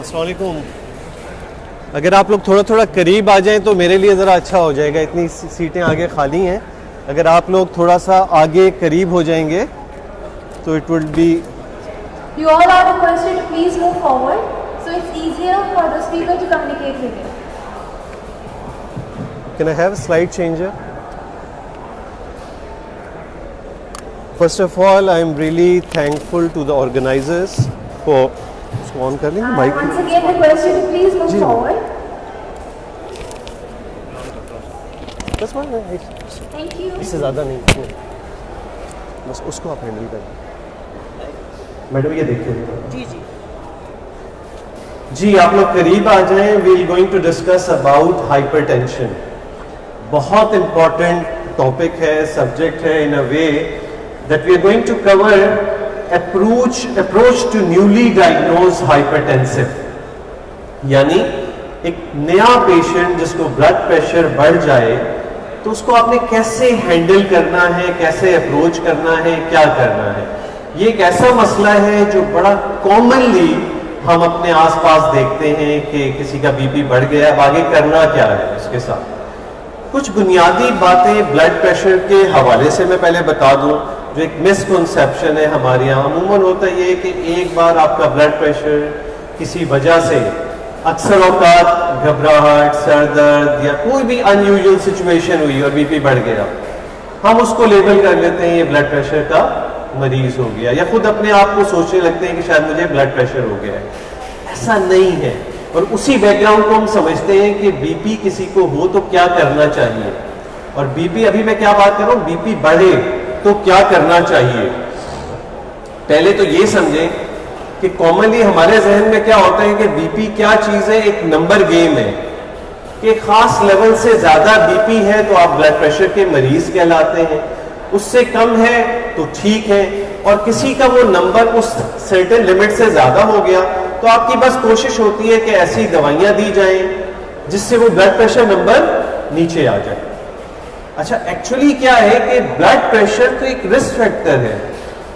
अस्सलाम वालेकुम। अगर आप लोग थोड़ा थोड़ा करीब आ जाएं तो मेरे लिए ज़रा अच्छा हो जाएगा, इतनी सीटें आगे खाली हैं। अगर आप लोग थोड़ा सा आगे करीब हो जाएंगे तो it will be. You all are requested to please move forward so it's easier for the speaker to communicate with you. Can I have a slide changer? First of all, I am really thankful to the organizers for. इसको on कर लेंगे mic. Once again request you to please move जी। forward. बस Thank you. इससे ज़्यादा नहीं, बस उसको आप हैंडल करें। मैडम ये देखिए। जी जी जी आप लोग करीब आ जाएं। We are going to discuss about hypertension. बहुत इंपॉर्टेंट टॉपिक है, सब्जेक्ट है, in a way that we are going to cover approach to newly diagnose hypertensive. यानी एक नया पेशेंट जिसको ब्लड प्रेशर बढ़ जाए तो उसको आपने कैसे हैंडल करना है, कैसे अप्रोच करना है, क्या करना है। ये एक ऐसा मसला है जो बड़ा कॉमनली हम अपने आसपास देखते हैं कि किसी का बीपी बढ़ गया, अब आगे करना क्या है उसके साथ। कुछ बुनियादी बातें ब्लड प्रेशर के हवाले से मैं पहले बता दूं। जो एक मिसकंसेप्शन है हमारे यहाँ अमूमन होता ये कि एक बार आपका ब्लड प्रेशर किसी वजह से, अक्सर औकात घबराहट, सर दर्द या कोई भी अनयूजुअल सिचुएशन हुई और बीपी बढ़ गया, हम उसको लेबल कर लेते हैं ये ब्लड प्रेशर का मरीज हो गया, या खुद अपने आप को सोचने लगते हैं कि शायद मुझे ब्लड प्रेशर हो गया है। ऐसा नहीं है। और उसी बैकग्राउंड को हम समझते हैं कि बीपी किसी को हो तो क्या करना चाहिए, और बीपी, अभी मैं क्या बात कर रहा हूं, बीपी बढ़े तो क्या करना चाहिए। पहले तो ये समझें कि कॉमनली हमारे जहन में क्या होता है कि बीपी क्या चीज है, एक नंबर गेम है कि खास लेवल से ज्यादा बीपी है तो आप ब्लड प्रेशर के मरीज कहलाते हैं, उससे कम है तो ठीक है, और किसी का वो नंबर उस सर्टेन लिमिट से ज्यादा हो गया तो आपकी बस कोशिश होती है कि ऐसी दवाइयां दी जाएं जिससे वो ब्लड प्रेशर नंबर नीचे आ जाए। अच्छा, एक्चुअली क्या है कि ब्लड प्रेशर तो एक रिस्क फैक्टर है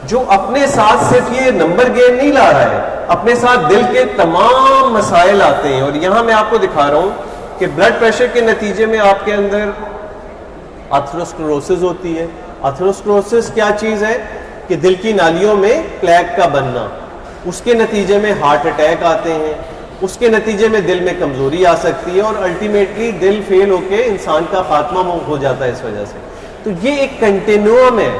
जो अपने साथ सिर्फ ये नंबर गेम नहीं ला रहा है, अपने साथ दिल के तमाम मसाइल आते हैं। और यहां मैं आपको दिखा रहा हूं कि ब्लड प्रेशर के नतीजे में आपके अंदर आर्थरोस्क्लेरोसिस होती है। आर्थरोस्क्लेरोसिस क्या चीज है कि दिल की नालियों में प्लेक का बनना, उसके नतीजे में हार्ट अटैक आते हैं, उसके नतीजे में दिल में कमजोरी आ सकती है और अल्टीमेटली दिल फेल होकर इंसान का खात्मा हो जाता है इस वजह से। तो ये एक कंटिन्यूअम है,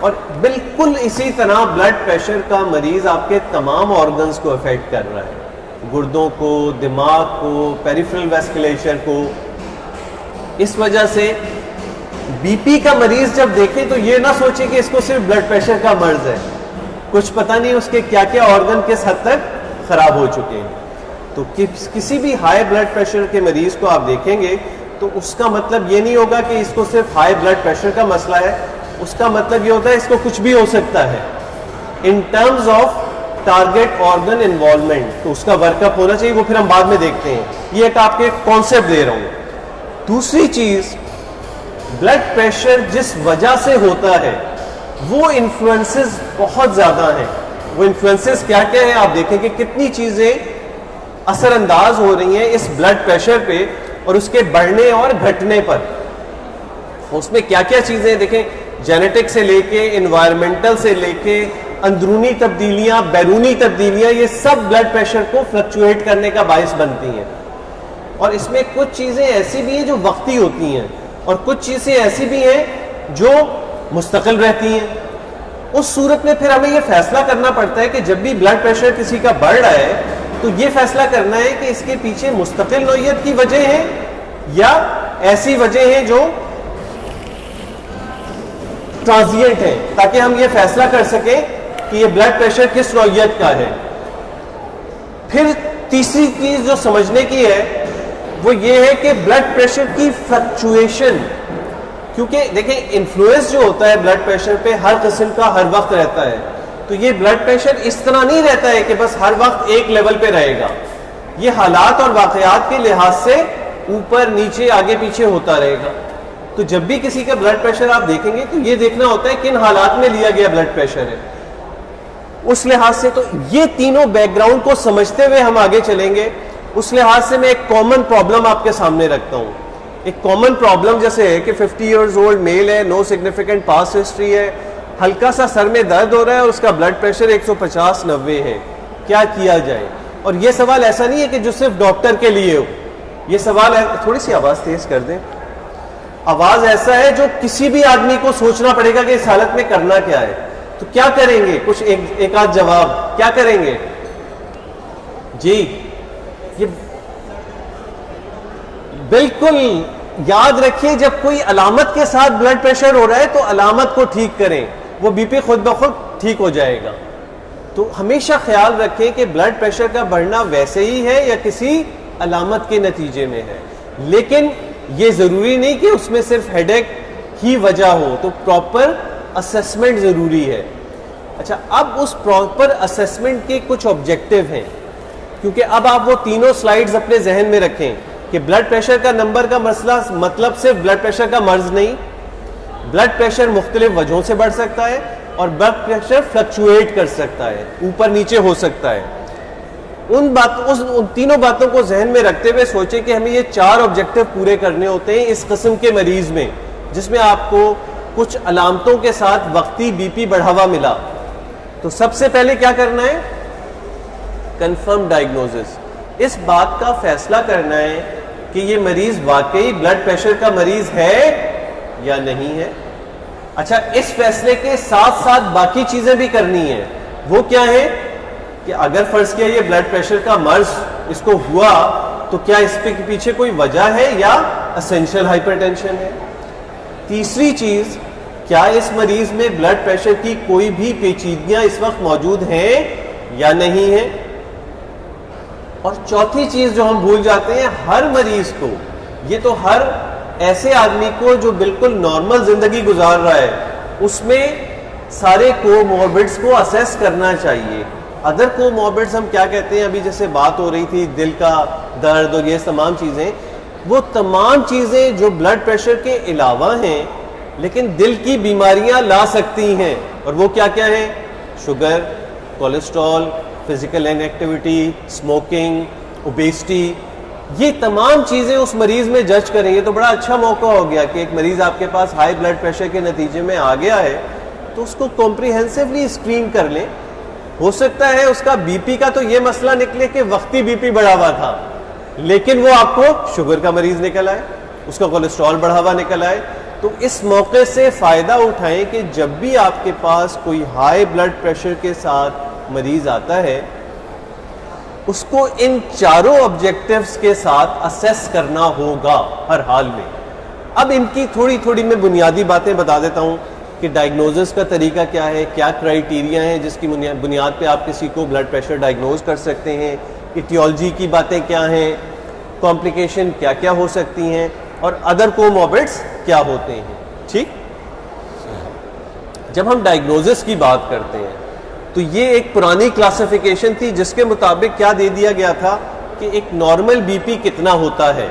और बिल्कुल इसी तरह ब्लड प्रेशर का मरीज आपके तमाम ऑर्गन्स को अफेक्ट कर रहा है, गुर्दों को, दिमाग को, पेरिफेरल वेस्कुलेचर को। इस वजह से बीपी का मरीज जब देखे तो ये ना सोचे कि इसको सिर्फ ब्लड प्रेशर का मर्ज है, कुछ पता नहीं उसके क्या क्या ऑर्गन किस हद तक खराब हो चुके हैं। तो किसी भी हाई ब्लड प्रेशर के मरीज को आप देखेंगे तो उसका मतलब ये नहीं होगा कि इसको सिर्फ हाई ब्लड प्रेशर का मसला है, उसका मतलब ये होता है इसको कुछ भी हो सकता है in terms of target organ involvement. तो उसका वर्कअप होना चाहिए, वो फिर हम बाद में देखते हैं। ये एक आपके कॉन्सेप्ट दे रहा हूं। दूसरी चीज, ब्लड प्रेशर जिस वजह से होता है वो इन्फ्लुएंसेस बहुत ज्यादा हैं। वो इन्फ्लुएंसेस क्या क्या है आप देखें कि कितनी चीजें असरअंदाज हो रही हैं इस ब्लड प्रेशर पे और उसके बढ़ने और घटने पर। उसमें क्या क्या चीजें देखें, जेनेटिक से लेके, एनवायरमेंटल से लेके, अंदरूनी तब्दीलियां, बैरूनी तब्दीलियां, ये सब ब्लड प्रेशर को फ्लक्चुएट करने का बायस बनती हैं। और इसमें कुछ चीजें ऐसी भी हैं जो वक्ती होती हैं और कुछ चीजें ऐसी भी हैं जो मुस्तकिल रहती हैं। उस सूरत में फिर हमें यह फैसला करना पड़ता है कि जब भी ब्लड प्रेशर किसी का बढ़ रहा है तो ये फैसला करना है कि इसके पीछे मुस्तकिल नौइयत की वजह है या ऐसी वजह है जो ट्रांजिएंट है, ताकि हम ये फैसला कर सकें कि ये ब्लड प्रेशर किस नौइयत का है। फिर तीसरी चीज जो समझने की है वो ये है कि ब्लड प्रेशर की फ्लक्चुएशन, क्योंकि देखें इन्फ्लुएंस जो होता है ब्लड प्रेशर पे हर किस्म का हर वक्त रहता है। तो ये ब्लड प्रेशर इस तरह नहीं रहता है कि बस हर वक्त एक लेवल पे रहेगा, ये हालात और वाकयात के लिहाज से ऊपर नीचे आगे पीछे होता रहेगा। तो जब भी किसी का ब्लड प्रेशर आप देखेंगे तो ये देखना होता है किन हालात में लिया गया ब्लड प्रेशर है। उस लिहाज से तो ये तीनों बैकग्राउंड को समझते हुए हम आगे चलेंगे। उस लिहाज से मैं एक कॉमन प्रॉब्लम आपके सामने रखता हूं। एक कॉमन प्रॉब्लम जैसे है कि 50 इयर्स ओल्ड मेल है, नो सिग्निफिकेंट पास्ट हिस्ट्री है, हल्का सा सर में दर्द हो रहा है और उसका ब्लड प्रेशर 150/90 है, क्या किया जाए? और ये सवाल ऐसा नहीं है कि जो सिर्फ डॉक्टर के लिए हो, ये सवाल है, थोड़ी सी आवाज तेज कर दें, आवाज ऐसा है जो किसी भी आदमी को सोचना पड़ेगा कि इस हालत में करना क्या है। तो क्या करेंगे? कुछ एक आध जवाब क्या करेंगे जी? ये बिल्कुल याद रखिए, जब कोई अलामत के साथ ब्लड प्रेशर हो रहा है तो अलामत को ठीक करें, वो बीपी खुद ब खुद ठीक हो जाएगा। तो हमेशा ख्याल रखें कि ब्लड प्रेशर का बढ़ना वैसे ही है या किसी अलामत के नतीजे में है, लेकिन ये जरूरी नहीं कि उसमें सिर्फ हेडेक ही वजह हो, तो प्रॉपर असेसमेंट जरूरी है। अच्छा, अब उस प्रॉपर असेसमेंट के कुछ ऑब्जेक्टिव हैं, क्योंकि अब आप वो तीनों स्लाइड्स अपने जहन में रखें कि ब्लड प्रेशर का नंबर का मसला मतलब सिर्फ ब्लड प्रेशर का मर्ज नहीं, ब्लड प्रेशर मुख्तलिफ वजहों से बढ़ सकता है और ब्लड प्रेशर फ्लक्चुएट कर सकता है, ऊपर नीचे हो सकता है। उन तीनों बातों को जहन में रखते हुए सोचें कि हमें ये 4 ऑब्जेक्टिव पूरे करने होते हैं इस किस्म के मरीज में, जिसमें आपको कुछ अलामतों के साथ वक्ती बीपी बढ़ावा मिला। तो सबसे पहले क्या करना है? Confirm diagnosis. इस बात का फैसला करना है कि ये मरीज वाकई ब्लड प्रेशर का मरीज है या नहीं है। अच्छा, इस फैसले के साथ साथ बाकी चीजें भी करनी है। वो क्या है कि अगर फर्ज किया ये ब्लड प्रेशर का मर्ज इसको हुआ तो क्या इसके पीछे कोई वजह है या एसेंशियल हाइपरटेंशन है। तीसरी चीज, क्या इस मरीज में ब्लड प्रेशर की कोई भी पेचीदगियां इस वक्त मौजूद हैं या नहीं है। और चौथी चीज जो हम भूल जाते हैं, हर मरीज को, ये तो हर ऐसे आदमी को जो बिल्कुल नॉर्मल जिंदगी गुजार रहा है, उसमें सारे कोमॉर्बिड्स को असेस करना चाहिए। अदर कोमॉर्बिड्स हम क्या कहते हैं, अभी जैसे बात हो रही थी दिल का दर्द और ये तमाम चीजें, वो तमाम चीजें जो ब्लड प्रेशर के अलावा हैं लेकिन दिल की बीमारियां ला सकती हैं। और वो क्या क्या है? Sugar, cholesterol, physical inactivity, smoking, obesity, ये तमाम चीजें उस मरीज में जज करेंगे। तो बड़ा अच्छा मौका हो गया कि एक मरीज आपके पास हाई ब्लड प्रेशर के नतीजे में आ गया है तो उसको कॉम्प्रिहेंसिवली स्क्रीन कर लें। हो सकता है उसका बीपी का तो ये मसला निकले कि वक्ती बीपी बढ़ा हुआ था, लेकिन वो आपको शुगर का मरीज निकल आए, उसका कोलेस्ट्रॉल बढ़ा हुआ निकल आए। तो इस मौके से फायदा उठाएं कि जब भी आपके पास कोई हाई ब्लड प्रेशर के साथ मरीज आता है, उसको इन चारों ऑब्जेक्टिव्स के साथ असेस करना होगा हर हाल में। अब इनकी थोड़ी थोड़ी मैं बुनियादी बातें बता देता हूं कि डायग्नोसिस का तरीका क्या है, क्या क्राइटेरिया है जिसकी बुनियाद पे आप किसी को ब्लड प्रेशर डायग्नोज कर सकते हैं, इटियोलॉजी की बातें क्या हैं, कॉम्प्लिकेशन क्या क्या हो सकती हैं और अदर कोमॉर्बिड्स क्या होते हैं। ठीक, जब हम डायग्नोसिस की बात करते हैं तो ये एक पुरानी क्लासिफिकेशन थी जिसके मुताबिक क्या दे दिया गया था कि एक नॉर्मल बीपी कितना होता है,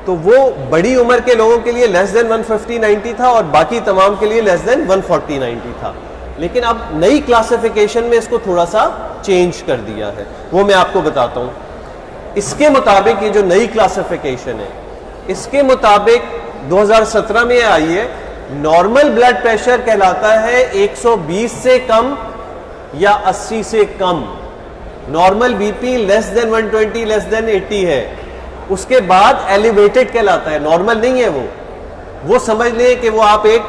तो वो बड़ी उम्र के लोगों के लिए लेस देन 150/90 था और बाकी तमाम के लिए लेस देन 140/90 था। लेकिन अब नई क्लासिफिकेशन में इसको थोड़ा सा चेंज कर दिया है, वो मैं आपको बताता हूँ। इसके मुताबिक ये जो नई क्लासिफिकेशन है, इसके मुताबिक 2017 में आई है, नॉर्मल ब्लड प्रेशर कहलाता है 120 से कम या 80 से कम। Normal BP less than 120 less than 80 है, उसके बाद एलिवेटेड कहलाता है, नॉर्मल नहीं है वो समझ लें कि वो आप एक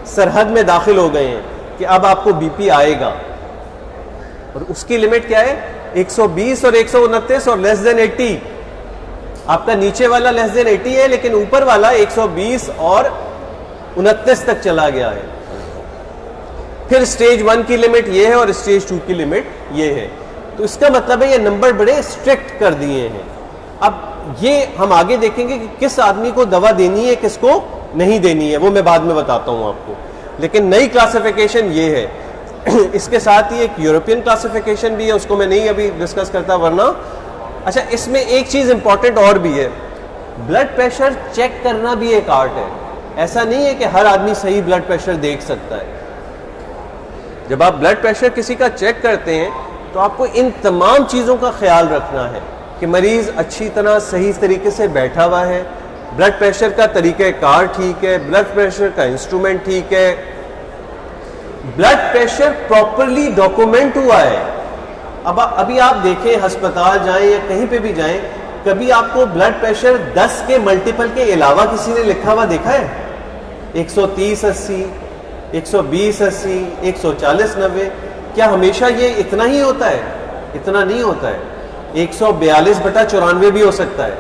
सरहद में दाखिल हो गए हैं कि अब आपको बीपी आएगा। और उसकी लिमिट क्या है? 120 और 129 और लेस देन 80। आपका नीचे वाला लेस देन 80 है लेकिन ऊपर वाला 120 और 29 तक चला गया है। फिर स्टेज 1 की लिमिट ये है और स्टेज 2 की लिमिट ये है। तो इसका मतलब है ये नंबर बड़े स्ट्रिक्ट कर दिए हैं। अब ये हम आगे देखेंगे कि किस आदमी को दवा देनी है, किसको नहीं देनी है, वो मैं बाद में बताता हूं आपको। लेकिन नई क्लासिफिकेशन ये है। इसके साथ ही एक यूरोपियन क्लासिफिकेशन भी है, उसको मैं नहीं अभी डिस्कस करता वरना। अच्छा, इसमें एक चीज इंपॉर्टेंट और भी है, ब्लड प्रेशर चेक करना भी एक आर्ट है। ऐसा नहीं है कि हर आदमी सही ब्लड प्रेशर देख सकता है। जब आप ब्लड प्रेशर किसी का चेक करते हैं तो आपको इन तमाम चीज़ों का ख्याल रखना है कि मरीज़ अच्छी तरह सही तरीके से बैठा हुआ है, ब्लड प्रेशर का तरीक़ाकार ठीक है, ब्लड प्रेशर का इंस्ट्रूमेंट ठीक है, ब्लड प्रेशर प्रॉपरली डॉक्यूमेंट हुआ है। अब अभी आप देखें, अस्पताल जाएं या कहीं पे भी जाएं, कभी आपको ब्लड प्रेशर 10 के मल्टीपल के अलावा किसी ने लिखा हुआ देखा है? 130/80, 120/80, 140/90। क्या हमेशा ये इतना ही होता है? इतना नहीं होता है। 142/94 भी हो सकता है।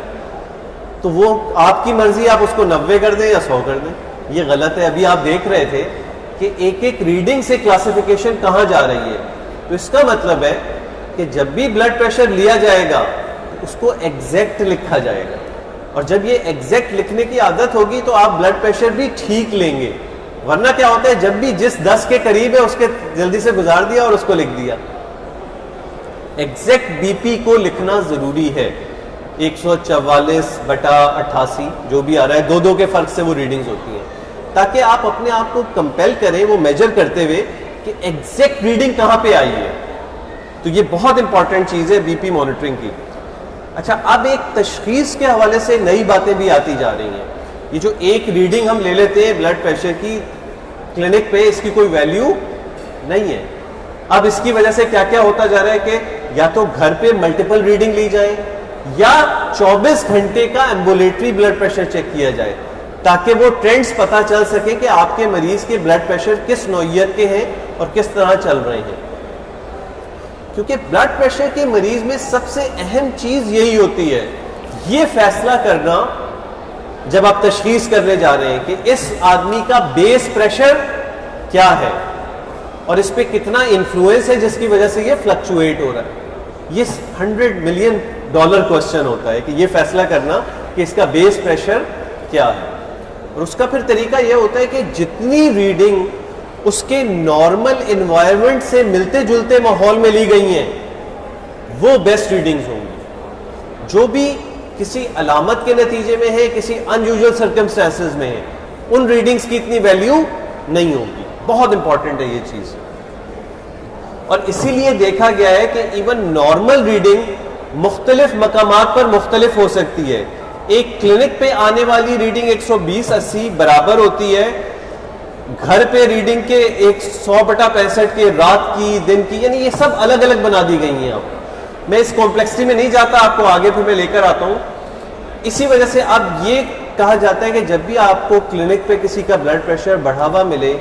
तो वो आपकी मर्जी, आप उसको 90 कर दें या 100 कर दें, ये गलत है। अभी आप देख रहे थे कि एक एक रीडिंग से क्लासिफिकेशन कहाँ जा रही है। तो इसका मतलब है कि जब भी ब्लड प्रेशर लिया जाएगा उसको एग्जैक्ट लिखा जाएगा, और जब ये एग्जैक्ट लिखने की आदत होगी तो आप ब्लड प्रेशर भी ठीक लेंगे। वरना क्या होता है, जब भी जिस 10 के करीब है उसके जल्दी से गुजार दिया और उसको लिख दिया। एग्जैक्ट बीपी को लिखना जरूरी है। 144/88 जो भी आ रहा है, 2-2 के फर्क से वो रीडिंग्स होती हैं, ताकि आप अपने आप को कंपेल करें वो मेजर करते हुए कि एग्जैक्ट रीडिंग कहाँ पे आई है। तो ये बहुत इंपॉर्टेंट चीज़ है बीपी मॉनिटरिंग की। अच्छा, अब एक तशखीस के हवाले से नई बातें भी आती जा रही हैं। ये जो एक रीडिंग हम ले लेते हैं ब्लड प्रेशर की क्लिनिक पे, इसकी कोई वैल्यू नहीं है। अब इसकी वजह से क्या क्या होता जा रहा है कि या तो घर पे मल्टीपल रीडिंग ली जाए या 24 घंटे का एम्बुलेटरी ब्लड प्रेशर चेक किया जाए, ताकि वो ट्रेंड्स पता चल सके कि आपके मरीज के ब्लड प्रेशर किस नौइयत के हैं और किस तरह चल रहे हैं। क्योंकि ब्लड प्रेशर के मरीज में सबसे अहम चीज यही होती है, ये फैसला करना जब आप तशखीस करने जा रहे हैं कि इस आदमी का बेस प्रेशर क्या है और इस पे कितना इन्फ्लुएंस है जिसकी वजह से ये फ्लक्चुएट हो रहा है। ये $100 मिलियन क्वेश्चन होता है कि ये फैसला करना कि इसका बेस प्रेशर क्या है। और उसका फिर तरीका यह होता है कि जितनी रीडिंग उसके नॉर्मल इन्वायरमेंट से मिलते जुलते माहौल में ली गई हैं वो बेस्ट रीडिंग्स होंगी। जो भी किसी अलामत के नतीजे में है, किसी अनयूजुअल सर्कमस्टेंसेस में है, उन रीडिंग्स की इतनी वैल्यू नहीं होगी। बहुत इंपॉर्टेंट है ये चीज। और इसीलिए देखा गया है कि इवन नॉर्मल रीडिंग मुख्तलिफ मकामात पर मुख्तलिफ हो सकती है। एक क्लिनिक पे आने वाली रीडिंग 120/80 बराबर होती है घर पे रीडिंग के 100/65 के, रात की, दिन की, यानी ये सब अलग अलग बना दी गई हैं। अब मैं इस कॉम्प्लेक्सिटी में नहीं जाता, आपको आगे फिर मैं लेकर आता हूं। इसी वजह से अब ये कहा जाता है कि जब भी आपको क्लिनिक पे किसी का ब्लड प्रेशर बढ़ा हुआ मिले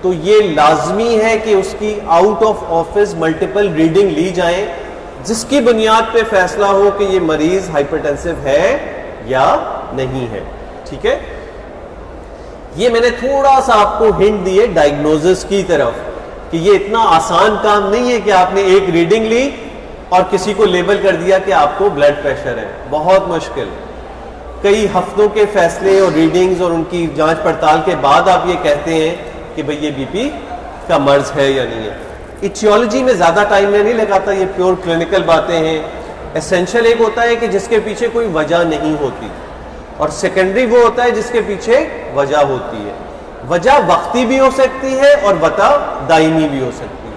तो ये लाजमी है कि उसकी out of office multiple reading ली जाए, जिसकी बुनियाद पे फैसला हो कि ये मरीज हाइपरटेंसिव है या नहीं है। ठीक है, ये मैंने थोड़ा सा आपको हिंट दिए डायग्नोसिस की तरफ कि ये इतना आसान काम नहीं है कि आपने एक रीडिंग ली और किसी को लेबल कर दिया कि आपको ब्लड प्रेशर है। बहुत मुश्किल, कई हफ्तों के फैसले और रीडिंग्स और उनकी जांच पड़ताल के बाद आप ये कहते हैं कि भाई ये बीपी का मर्ज है या नहीं है। इटियोलॉजी में ज्यादा टाइम में नहीं लगाता, ये प्योर क्लिनिकल बातें हैं। एसेंशियल एक होता है कि जिसके पीछे कोई वजह नहीं होती, और सेकेंडरी वो होता है जिसके पीछे वजह होती है। वजह वक्ती भी हो सकती है और वजह दायमी भी हो सकती है।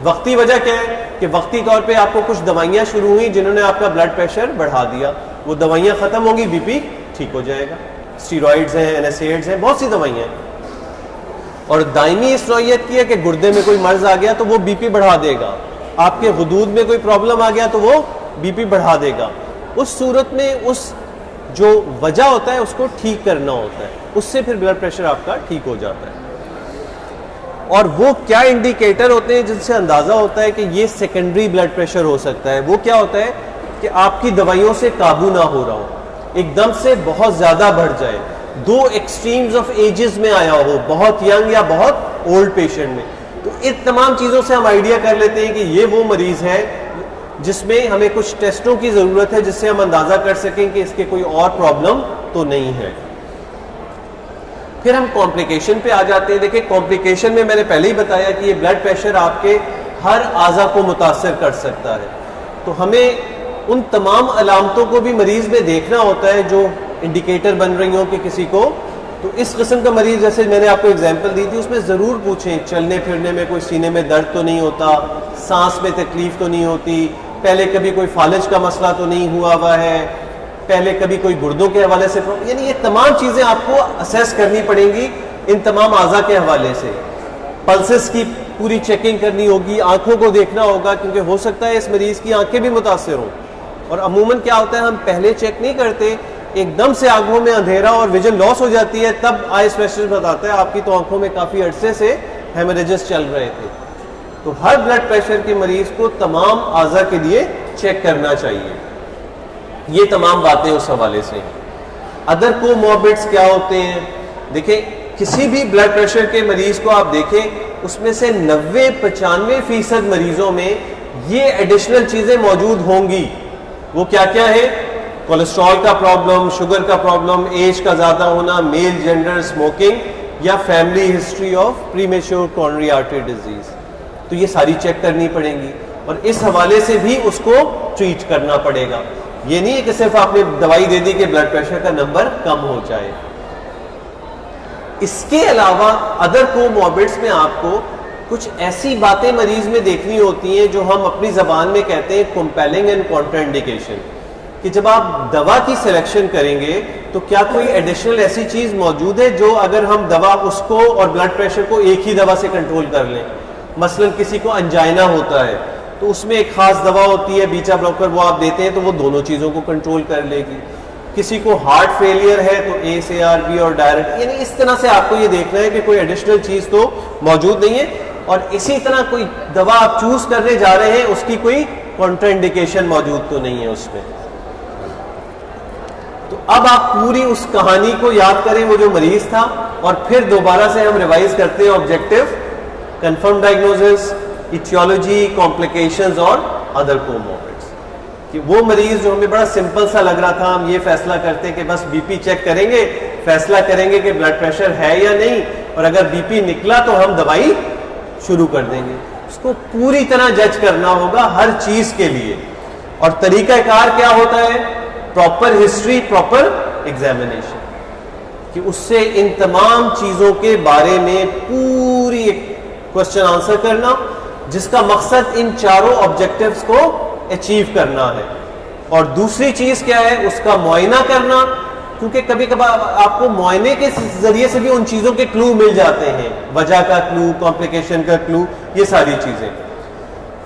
वक्ती वजह क्या है कि वक्ती तौर पे आपको कुछ दवाइयाँ शुरू हुई जिन्होंने आपका ब्लड प्रेशर बढ़ा दिया, वो दवाइयाँ खत्म होंगी, बीपी ठीक हो जाएगा। स्टीरॉइड्स हैं, NSAIDs हैं, बहुत सी दवाइयाँ हैं। और दायमी इस नौइयत की है कि गुर्दे में कोई मर्ज आ गया तो वो बीपी बढ़ा देगा, आपके गुदूद में कोई प्रॉब्लम आ गया तो वो बीपी बढ़ा देगा। उस सूरत में उस जो वजह होता है उसको ठीक करना होता है, उससे फिर ब्लड प्रेशर आपका ठीक हो जाता है। और वो क्या इंडिकेटर होते हैं जिनसे अंदाजा होता है कि ये सेकेंडरी ब्लड प्रेशर हो सकता है? वो क्या होता है कि आपकी दवाइयों से काबू ना हो रहा हो, एकदम से बहुत ज्यादा बढ़ जाए, दो एक्सट्रीम्स ऑफ एजेस में आया हो, बहुत यंग या बहुत ओल्ड पेशेंट में। तो इन तमाम चीजों से हम आइडिया कर लेते हैं कि ये वो मरीज है जिसमें हमें कुछ टेस्टों की जरूरत है जिससे हम अंदाजा कर सकें कि इसके कोई और प्रॉब्लम तो नहीं है। फिर हम कॉम्प्लिकेशन पे आ जाते हैं। देखिए, कॉम्प्लिकेशन में मैंने पहले ही बताया कि ये ब्लड प्रेशर आपके हर आज़ा को मुतासर कर सकता है। तो हमें उन तमाम अलामतों को भी मरीज में देखना होता है जो इंडिकेटर बन रही हो कि किसी को तो इस किस्म का मरीज, जैसे मैंने आपको एग्जांपल दी थी, उसमें ज़रूर पूछें चलने फिरने में कोई सीने में दर्द तो नहीं होता, सांस में तकलीफ तो नहीं होती, पहले कभी कोई फालिज का मसला तो नहीं हुआ है, पहले कभी कोई गुर्दों के हवाले से, यानी ये तमाम चीज़ें आपको असेस करनी पड़ेंगी इन तमाम आज़ा के हवाले से। पल्सेस की पूरी चेकिंग करनी होगी, आंखों को देखना होगा, क्योंकि हो सकता है इस मरीज़ की आंखें भी मुतासर हों। और अमूमन क्या होता है, हम पहले चेक नहीं करते, एकदम से आंखों में अंधेरा और विजन लॉस हो जाती है, तब आई स्पेशलिस्ट बताता है आपकी तो आंखों में काफ़ी अरसे से हेमरेजेस चल रहे थे। तो हर ब्लड प्रेशर के मरीज को तमाम आज़ा के लिए चेक करना चाहिए। ये तमाम बातें उस हवाले से हैं। अदर कोमॉर्बिड्स क्या होते हैं? देखिए, किसी भी ब्लड प्रेशर के मरीज को आप देखें, उसमें से 90-95% मरीजों में ये एडिशनल चीज़ें मौजूद होंगी। वो क्या क्या है? कोलेस्ट्रॉल का प्रॉब्लम, शुगर का प्रॉब्लम, एज का ज़्यादा होना, मेल जेंडर, स्मोकिंग या family history of premature coronary artery disease. तो ये सारी चेक करनी पड़ेंगी और इस हवाले से भी उसको ट्रीट करना पड़ेगा। ये नहीं है कि सिर्फ आपने दवाई दे दी कि ब्लड प्रेशर का नंबर कम हो जाए। इसके अलावा अदर कोमॉर्बिड्स में आपको कुछ ऐसी बातें मरीज में देखनी होती हैं जो हम अपनी जबान में कहते हैं कंपेलिंग एंड कॉन्ट्राइंडिकेशन, कि जब आप दवा की सिलेक्शन करेंगे तो क्या कोई एडिशनल ऐसी चीज मौजूद है जो अगर हम दवा उसको और ब्लड प्रेशर को एक ही दवा से कंट्रोल कर लें। मसलन किसी को अंजाइना होता है तो उसमें एक खास दवा होती है बीटा ब्लॉकर, वो आप देते हैं तो वो दोनों चीज़ों को कंट्रोल कर लेगी। किसी को हार्ट फेलियर है तो ACRB और डायरेक्ट, यानी इस तरह से आपको ये देखना है कि कोई एडिशनल चीज़ तो मौजूद नहीं है और इसी तरह कोई दवा आप चूज करने जा रहे हैं उसकी कोई कॉन्ट्राइंडिकेशन मौजूद तो नहीं है उसमें। तो अब आप पूरी उस कहानी को याद करें, वो जो मरीज था, और फिर दोबारा से हम रिवाइज करते हैं objective, confirm diagnosis, etiology, complications और अदर कोमॉर्बिड्स। कि वो मरीज जो हमें बड़ा सिंपल सा लग रहा था, हम ये फैसला करते हैं कि बस बीपी चेक करेंगे, फैसला करेंगे कि ब्लड प्रेशर है या नहीं, और अगर बीपी निकला तो हम दवाई शुरू कर देंगे। उसको पूरी तरह जज करना होगा हर चीज के लिए। और तरीकाकार क्या होता है? प्रॉपर हिस्ट्री, प्रॉपर एग्जामिनेशन, कि उससे इन तमाम चीजों के बारे में पूरी क्वेश्चन आंसर करना, जिसका मकसद इन चारों ऑब्जेक्टिव्स को अचीव करना है। और दूसरी चीज क्या है? उसका मुआयना करना, क्योंकि कभी कभार आपको मुआयने के जरिए से भी उन चीजों के क्लू मिल जाते हैं, वजह का क्लू, कॉम्प्लिकेशन का क्लू, ये सारी चीजें।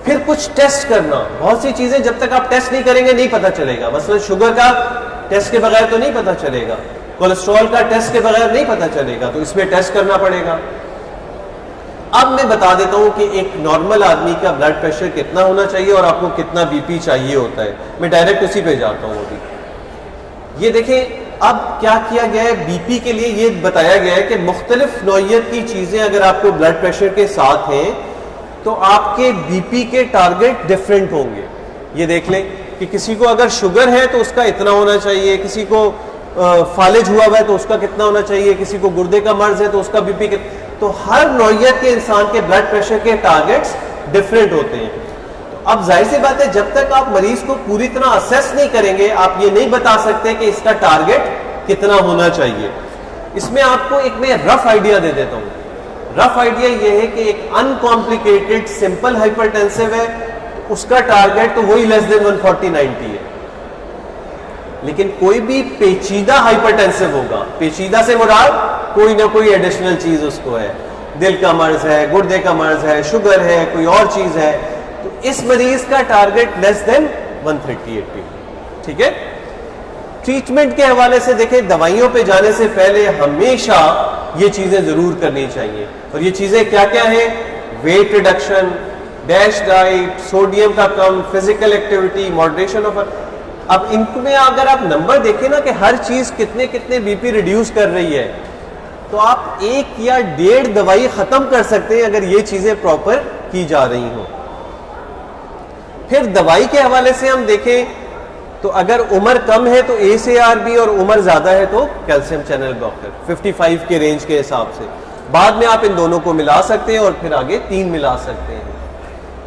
फिर कुछ टेस्ट करना, बहुत सी चीजें जब तक आप टेस्ट नहीं करेंगे नहीं पता चलेगा। मसलन शुगर का टेस्ट के बगैर तो नहीं पता चलेगा, कोलेस्ट्रॉल का टेस्ट के बगैर नहीं पता चलेगा, तो इसमें टेस्ट करना पड़ेगा। अब मैं बता देता हूं कि एक नॉर्मल आदमी का ब्लड प्रेशर कितना होना चाहिए और आपको कितना बीपी चाहिए होता है। मैं डायरेक्ट उसी पे जाता हूं। अभी ये देखें, अब क्या किया गया है, बीपी के लिए ये बताया गया है कि मुख्तलिफ नौइयत की चीजें अगर आपको ब्लड प्रेशर के साथ हैं तो आपके बीपी के टारगेट डिफरेंट होंगे। ये देख लें कि किसी को अगर शुगर है तो उसका इतना होना चाहिए, किसी को फालिज हुआ है तो उसका कितना होना चाहिए, किसी को गुर्दे का मर्ज है तो उसका बीपी कितना। तो हर नौइयत के इंसान के ब्लड प्रेशर के टारगेट्स डिफरेंट होते हैं। तो अब जाहिर सी बात है, जब तक आप मरीज को पूरी तरह असेस नहीं करेंगे, आप ये नहीं बता सकते कि इसका टारगेट कितना होना चाहिए। इसमें आपको एक मैं रफ आइडिया दे देता हूँ। रफ आइडिया ये है कि एक अनकॉम्प्लिकेटेड सिंपल हाइपरटेंसिव है, उसका टारगेट तो वही लेस देन 140/90 है। लेकिन कोई भी पेचीदा हाइपरटेंसिव होगा, पेचीदा से मुराद कोई ना कोई एडिशनल चीज उसको है, दिल का मर्ज है, गुर्दे का मर्ज है, शुगर है, कोई और चीज है, तो इस मरीज का टारगेट लेस देन 130/80। ठीक है। ट्रीटमेंट के हवाले से देखें, दवाइयों पे जाने से पहले हमेशा ये चीजें जरूर करनी चाहिए। और ये चीजें क्या क्या है? Weight reduction, dash diet, sodium का कम, फिजिकल एक्टिविटी, मॉडरेशन ऑफ। अब इनमें अगर आप नंबर देखें ना कि हर चीज कितने कितने बीपी रिड्यूस कर रही है, तो आप 1 या 1.5 दवाई खत्म कर सकते हैं अगर ये चीजें प्रॉपर की जा रही हो। फिर दवाई के हवाले से हम देखें तो अगर उम्र कम है तो ACRB और उम्र ज्यादा है तो कैल्शियम चैनल ब्लॉकर 55 के रेंज के हिसाब से। बाद में आप इन दोनों को मिला सकते हैं और फिर आगे 3 मिला सकते हैं।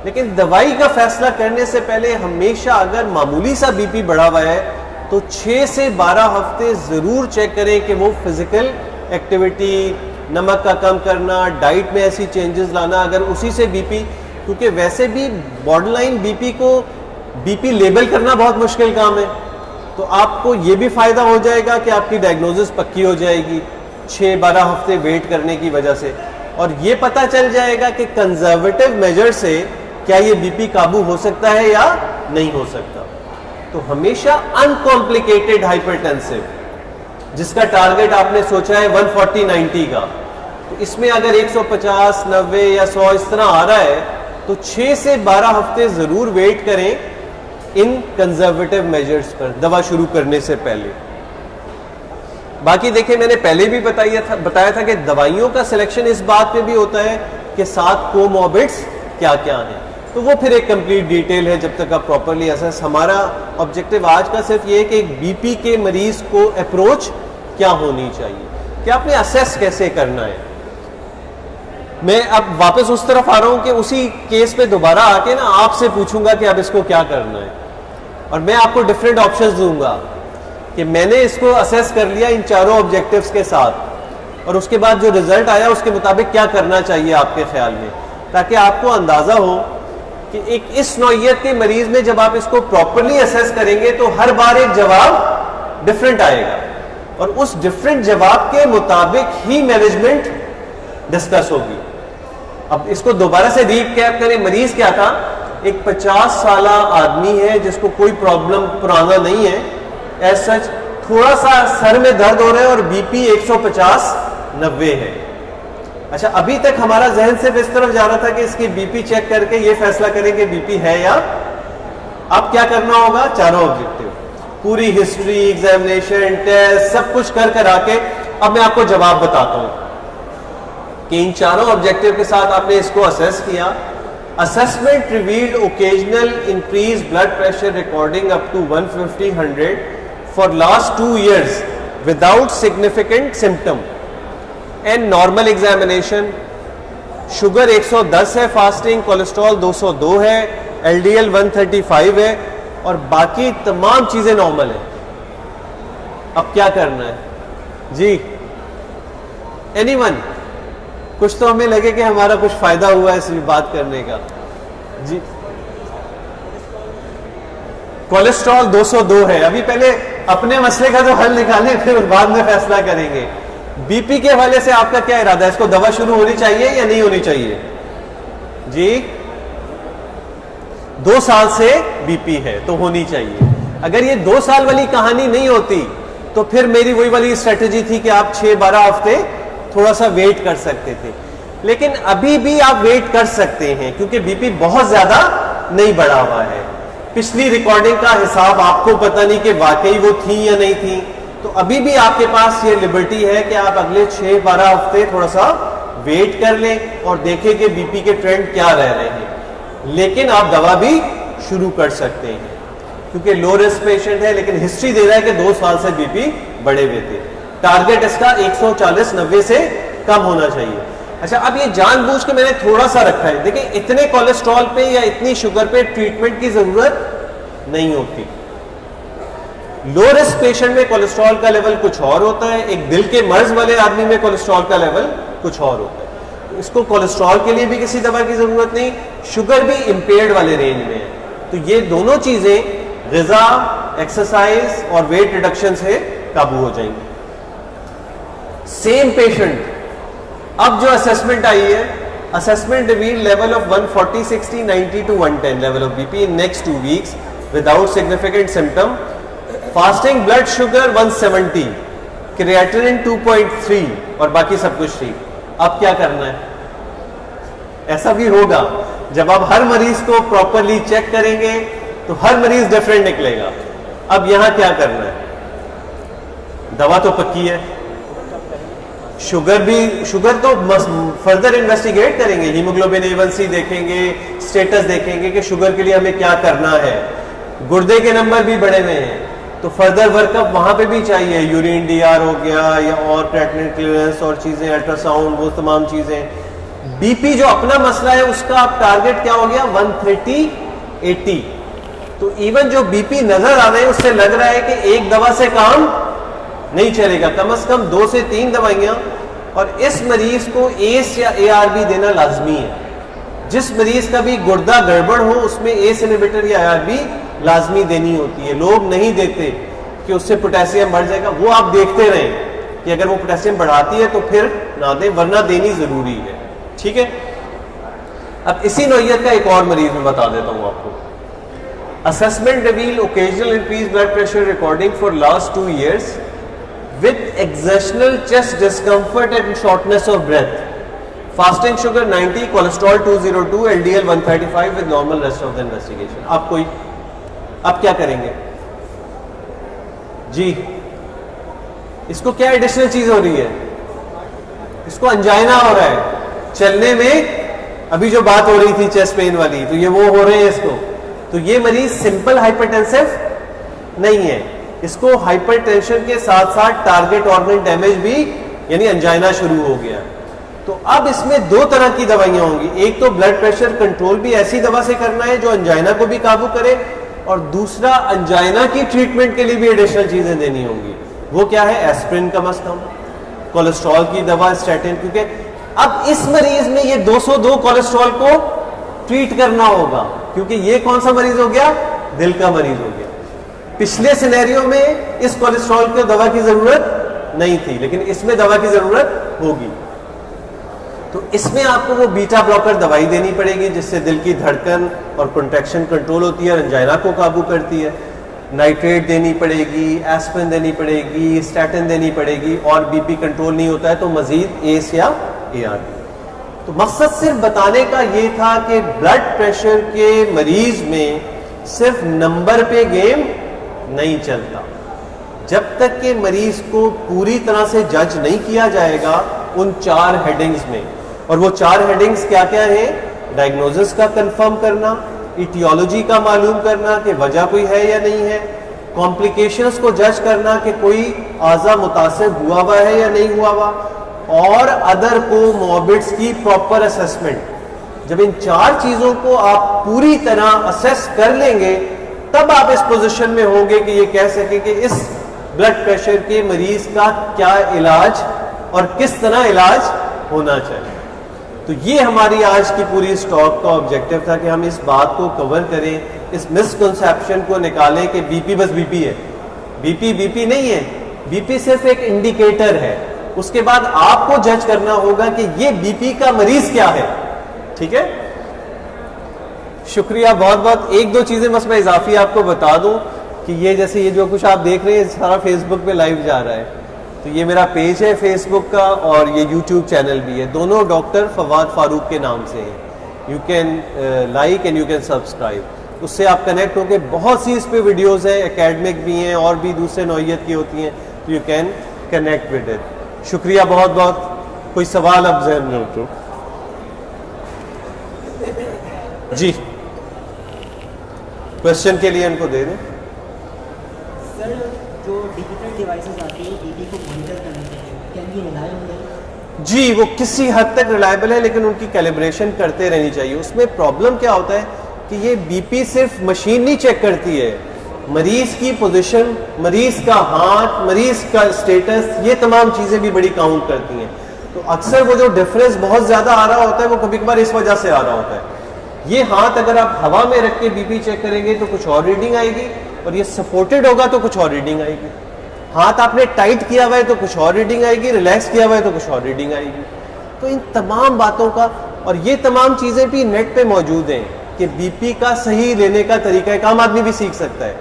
लेकिन दवाई का फैसला करने से पहले हमेशा अगर मामूली सा बीपी बढ़ा हुआ है तो 6 से 12 हफ्ते जरूर चेक करें कि वो फिजिकल एक्टिविटी, नमक का कम करना, डाइट में ऐसी चेंजेस लाना, अगर उसी से बीपी, क्योंकि वैसे भी बॉर्डरलाइन बीपी को बीपी लेबल करना बहुत मुश्किल काम है, तो आपको ये भी फ़ायदा हो जाएगा कि आपकी डायग्नोसिस पक्की हो जाएगी 6-12 हफ्ते वेट करने की वजह से, और ये पता चल जाएगा कि कंजर्वेटिव मेजर से क्या ये बीपी काबू हो सकता है या नहीं हो सकता। तो हमेशा अनकॉम्प्लिकेटेड हाइपरटेंसिव जिसका टारगेट आपने सोचा है 140/90 का, तो इसमें अगर 150, 90 या 100 इस तरह आ रहा है तो 6 से 12 हफ्ते ज़रूर वेट करें इन कंजर्वेटिव मेजर्स पर दवा शुरू करने से पहले। बाकी देखिए, मैंने पहले भी बताया था कि दवाइयों का सिलेक्शन इस बात पे भी होता है कि साथ कोमॉर्बिड्स क्या क्या हैं, तो वो फिर एक कंप्लीट डिटेल है जब तक आप प्रॉपरली असेस। हमारा ऑब्जेक्टिव आज का सिर्फ ये है कि एक बीपी के मरीज को अप्रोच क्या होनी चाहिए, कि आपने असेस कैसे करना है। मैं अब वापस उस तरफ आ रहा हूं कि उसी केस पे दोबारा आके ना आपसे पूछूंगा कि अब इसको क्या करना है, और मैं आपको डिफरेंट ऑप्शंस दूंगा कि मैंने इसको असेस कर लिया इन चारों ऑब्जेक्टिव्स के साथ, और उसके बाद जो रिजल्ट आया उसके मुताबिक क्या करना चाहिए आपके ख्याल में, ताकि आपको अंदाजा हो कि एक इस नौइयत के मरीज में जब आप इसको प्रॉपरली असेस करेंगे तो हर बार एक जवाब डिफरेंट आएगा, और उस डिफरेंट जवाब के मुताबिक ही मैनेजमेंट डिस्कस होगी। अब इसको दोबारा से रीकैप करें, मरीज क्या था, एक 50 साल आदमी है जिसको कोई प्रॉब्लम पुराना नहीं है, एज सच थोड़ा सा सर में दर्द हो रहा है और बीपी 150/90 है। अच्छा, अभी तक हमारा जहन सिर्फ इस तरफ जा रहा था कि इसकी बीपी चेक करके ये फैसला करेंगे बीपी है या। अब क्या करना होगा, चारों ऑब्जेक्टिव, पूरी हिस्ट्री, एग्जामिनेशन, टेस्ट, सब कुछ कर आके अब मैं आपको जवाब बताता हूं कि इन चारों ऑब्जेक्टिव के साथ आपने इसको असेस किया। Assessment revealed occasional increase blood pressure recording up to 150/100 for last 2 years without significant symptom and normal examination. Sugar 110 है, फास्टिंग, कोलेस्ट्रॉल 202 है, LDL 135 है, और बाकी तमाम चीजें नॉर्मल है। अब क्या करना है जी, एनीवन? कुछ तो हमें लगे कि हमारा कुछ फायदा हुआ है इस बात करने का जी। कोलेस्ट्रॉल 202 है, अभी पहले अपने मसले का तो हल निकालें, फिर बाद में फैसला करेंगे। बीपी के हवाले से आपका क्या इरादा है, इसको दवा शुरू होनी चाहिए या नहीं होनी चाहिए जी? 2 साल से बीपी है तो होनी चाहिए। अगर ये 2 साल वाली कहानी नहीं होती तो फिर मेरी वही वाली स्ट्रेटेजी थी कि आप 6-12 हफ्ते थोड़ा सा वेट कर सकते थे, लेकिन अभी भी आप वेट कर सकते हैं क्योंकि बीपी बहुत ज्यादा नहीं बढ़ा हुआ है। पिछली रिकॉर्डिंग का हिसाब आपको पता नहीं कि वाकई वो थी या नहीं थी, तो अभी भी आपके पास ये लिबर्टी है कि आप अगले 6-12 हफ्ते थोड़ा सा वेट कर लें और देखें कि बीपी के ट्रेंड क्या रह रहे हैं। लेकिन आप दवा भी शुरू कर सकते हैं क्योंकि लो रिस्क पेशेंट है, लेकिन हिस्ट्री दे रहा है कि 2 साल से बीपी बढ़े हुए थे। टारगेट इसका 140/90 से कम होना चाहिए। अच्छा, अब ये जानबूझ के मैंने थोड़ा सा रखा है, देखिए इतने कोलेस्ट्रॉल पे या इतनी शुगर पे ट्रीटमेंट की जरूरत नहीं होती। लो रिस्क पेशेंट में कोलेस्ट्रॉल का लेवल कुछ और होता है, एक दिल के मर्ज वाले आदमी में कोलेस्ट्रॉल का लेवल कुछ और होता है। तो इसको कोलेस्ट्रॉल के लिए भी किसी दवा की जरूरत नहीं, शुगर भी इंपेयर्ड वाले रेंज में है। तो ये दोनों चीजें ग़िज़ा, एक्सरसाइज और वेट रिडक्शन से काबू हो जाएंगी। सेम पेशेंट, अब जो असेसमेंट आई है, assessment reveal level of 140, 60, 90 to 110 level of BP in next 2 weeks without significant symptom, fasting blood sugar 170, creatinine 2.3 और बाकी सब कुछ ठीक। अब क्या करना है? ऐसा भी होगा जब आप हर मरीज को प्रॉपरली चेक करेंगे तो हर मरीज डिफरेंट निकलेगा। अब यहां क्या करना है? दवा तो पक्की है, शुगर तो फर्दर इन्वेस्टिगेट करेंगे, हीमोग्लोबिन A1C देखेंगे, स्टेटस देखेंगे कि शुगर के लिए हमें क्या करना है। गुर्दे के नंबर भी बढ़े हुए हैं तो फर्दर वर्कअप वहां पे भी चाहिए, यूरिन DR हो गया या और क्रिएटिनिन क्लियरेंस और चीजें, अल्ट्रासाउंड, वो तमाम चीजें। बीपी जो अपना मसला है उसका आप टारगेट क्या हो गया, 130/80। तो इवन जो बीपी नजर आ रहे हैं उससे लग रहा है कि एक दवा से काम नहीं चलेगा, कम से कम 2 से 3 दवाइयाँ, और इस मरीज को एस या ARB देना लाजमी है। जिस मरीज का भी गुर्दा गड़बड़ हो उसमें एस इनहिबिटर या ARB लाजमी देनी होती है। लोग नहीं देते कि उससे पोटेशियम बढ़ जाएगा, वो आप देखते रहें कि अगर वो पोटेशियम बढ़ाती है तो फिर ना दें, वरना देनी जरूरी है। ठीक है, अब इसी नौइयत का एक और मरीज मैं बता देता हूं आपको। Assessment reveal occasional increase blood pressure recording for last 2 years with exertional chest discomfort and shortness of breath, fasting sugar 90, cholesterol 202, LDL 135 with normal rest of the investigation। आप क्या करेंगे जी? इसको क्या एडिशनल चीज हो रही है? इसको अंजाइना हो रहा है। चलने में अभी जो बात हो रही थी चेस्ट पेन वाली, तो ये वो हो रहे हैं इसको। तो ये मरीज सिंपल हाइपरटेंसिव नहीं है, इसको हाइपरटेंशन के साथ साथ टारगेट ऑर्गन डैमेज भी यानी अंजाइना शुरू हो गया। तो अब इसमें 2 तरह की दवाइयां होंगी। एक तो ब्लड प्रेशर कंट्रोल भी ऐसी दवा से करना है जो अंजाइना को भी काबू करे, और दूसरा अंजाइना की ट्रीटमेंट के लिए भी एडिशनल चीजें देनी होंगी। वो क्या है? एस्प्रिन कम से कम, कोलेस्ट्रॉल की दवा, स्टैटिन, क्योंकि अब इस मरीज में ये 202 कोलेस्ट्रॉल को ट्रीट करना होगा, क्योंकि ये कौन सा मरीज हो गया? दिल का मरीज हो गया। पिछले सिनेरियो में इस कोलेस्ट्रॉल की दवा की जरूरत नहीं थी, लेकिन इसमें दवा की जरूरत होगी। तो इसमें आपको वो बीटा ब्लॉकर दवाई देनी पड़ेगी जिससे दिल की धड़कन और कंट्रैक्शन कंट्रोल होती है और अंजाइना को काबू करती है। नाइट्रेट देनी पड़ेगी, एस्पिरिन देनी पड़ेगी, स्टैटिन देनी पड़ेगी, और बीपी कंट्रोल नहीं होता है तो मजीद एस या ARB। तो मकसद सिर्फ बताने का ये था कि ब्लड प्रेशर के मरीज में सिर्फ नंबर पे गेम नहीं चलता। जब तक कि मरीज को पूरी तरह से जज नहीं किया जाएगा उन 4 हेडिंग्स में, और वो 4 हेडिंग्स क्या क्या हैं? डायग्नोसिस का कंफर्म करना, इटियोलॉजी का मालूम करना कि वजह कोई है या नहीं है, कॉम्प्लिकेशंस को जज करना कि कोई आज़ा मुतासिर हुआ है या नहीं हुआ, और अदर कोमॉर्बिड्स की प्रॉपर असेसमेंट। जब इन 4 चीजों को आप पूरी तरह असेस कर लेंगे तब आप इस पोजीशन में होंगे कि ये कह सके कि इस ब्लड प्रेशर के मरीज का क्या इलाज और किस तरह इलाज होना चाहिए। तो ये हमारी आज की पूरी इस टॉक का ऑब्जेक्टिव था कि हम इस बात को कवर करें, इस मिसकंसेप्शन को निकालें कि बीपी बस बीपी है। बीपी नहीं है, बीपी सिर्फ एक इंडिकेटर है। उसके बाद आपको जज करना होगा कि ये बीपी का मरीज क्या है। ठीक है, शुक्रिया बहुत बहुत। 1-2 चीजें बस मैं इजाफी आपको बता दूं कि ये जैसे ये जो कुछ आप देख रहे हैं सारा फेसबुक पे लाइव जा रहा है, तो ये मेरा पेज है फेसबुक का और ये यूट्यूब चैनल भी है, दोनों डॉक्टर फवाद फारूक के नाम से हैं। You can like and you can subscribe, उससे आप कनेक्ट होकर बहुत सी इस पे वीडियोस हैं, एकेडमिक भी हैं और भी दूसरे नौइयत की होती हैं, तो you can connect with it. शुक्रिया बहुत बहुत। कोई सवाल अब ज़हन में हो तो जी क्वेश्चन के लिए इनको दे दें। सर, जो डिजिटल डिवाइसेस आती है बीपी को मॉनिटर करने के लिए, कैन बी रिलायबल? जी, वो किसी हद तक रिलायबल है, लेकिन उनकी कैलिब्रेशन करते रहनी चाहिए। उसमें प्रॉब्लम क्या होता है कि ये बीपी सिर्फ मशीन नहीं चेक करती है, मरीज की पोजीशन, मरीज का हाथ, मरीज का स्टेटस, ये तमाम चीज़ें भी बड़ी काउंट करती हैं। तो अक्सर वो जो डिफरेंस बहुत ज़्यादा आ रहा होता है वो कभी कभार इस वजह से आ रहा होता है। ये हाथ अगर आप हवा में रख के बीपी चेक करेंगे तो कुछ और रीडिंग आएगी, और ये सपोर्टेड होगा तो कुछ और रीडिंग आएगी। हाथ आपने टाइट किया हुआ है तो कुछ और रीडिंग आएगी, रिलैक्स किया हुआ है तो कुछ और रीडिंग आएगी। तो इन तमाम बातों का, और ये तमाम चीज़ें भी नेट पे मौजूद हैं कि बीपी का सही लेने का तरीका एक आम आदमी भी सीख सकता है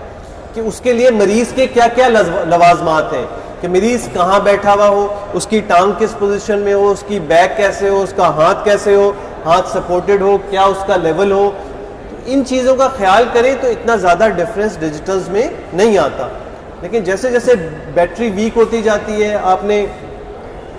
कि उसके लिए मरीज के क्या क्या लवाजमात हैं, कि मरीज कहाँ बैठा हुआ हो, उसकी टांग किस पोजीशन में हो, उसकी बैक कैसे हो, उसका हाथ कैसे हो, हाथ सपोर्टेड हो, क्या उसका लेवल हो। तो इन चीज़ों का ख्याल करें तो इतना ज़्यादा डिफरेंस डिजिटल्स में नहीं आता। लेकिन जैसे जैसे बैटरी वीक होती जाती है, आपने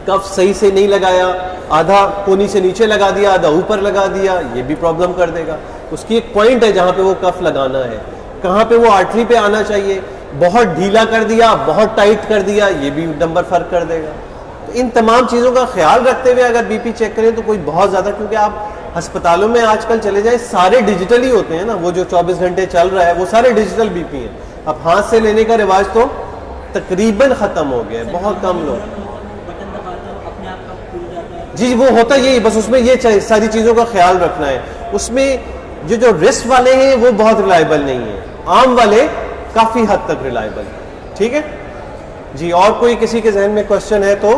कफ सही से नहीं लगाया, आधा कोनी से नीचे लगा दिया, आधा ऊपर लगा दिया, ये भी प्रॉब्लम कर देगा। उसकी एक पॉइंट है जहाँ पे वो कफ लगाना है, कहाँ पे वो आर्टरी पे आना चाहिए। बहुत ढीला कर दिया, बहुत टाइट कर दिया, ये भी नंबर फर्क कर देगा। तो इन तमाम चीज़ों का ख्याल रखते हुए अगर बीपी चेक करें तो कोई बहुत ज़्यादा, क्योंकि आप अस्पतालों में आजकल चले जाएं सारे डिजिटल ही होते हैं ना, वो जो 24 घंटे चल रहा है वो सारे डिजिटल बीपी हैं। अब हाथ से लेने का रिवाज तो तकरीबन ख़त्म हो गया है, बहुत कम लोग। बटन दबाते हो अपने आप का खुल जाता है। जी वो होता यही, बस उसमें ये सारी चीज़ों का ख्याल रखना है। उसमें जो रिस्क वाले हैं वो बहुत रिलायबल नहीं है, आम वाले काफ़ी हद तक रिलायबल है। ठीक है जी, और कोई किसी के जहन में क्वेश्चन है तो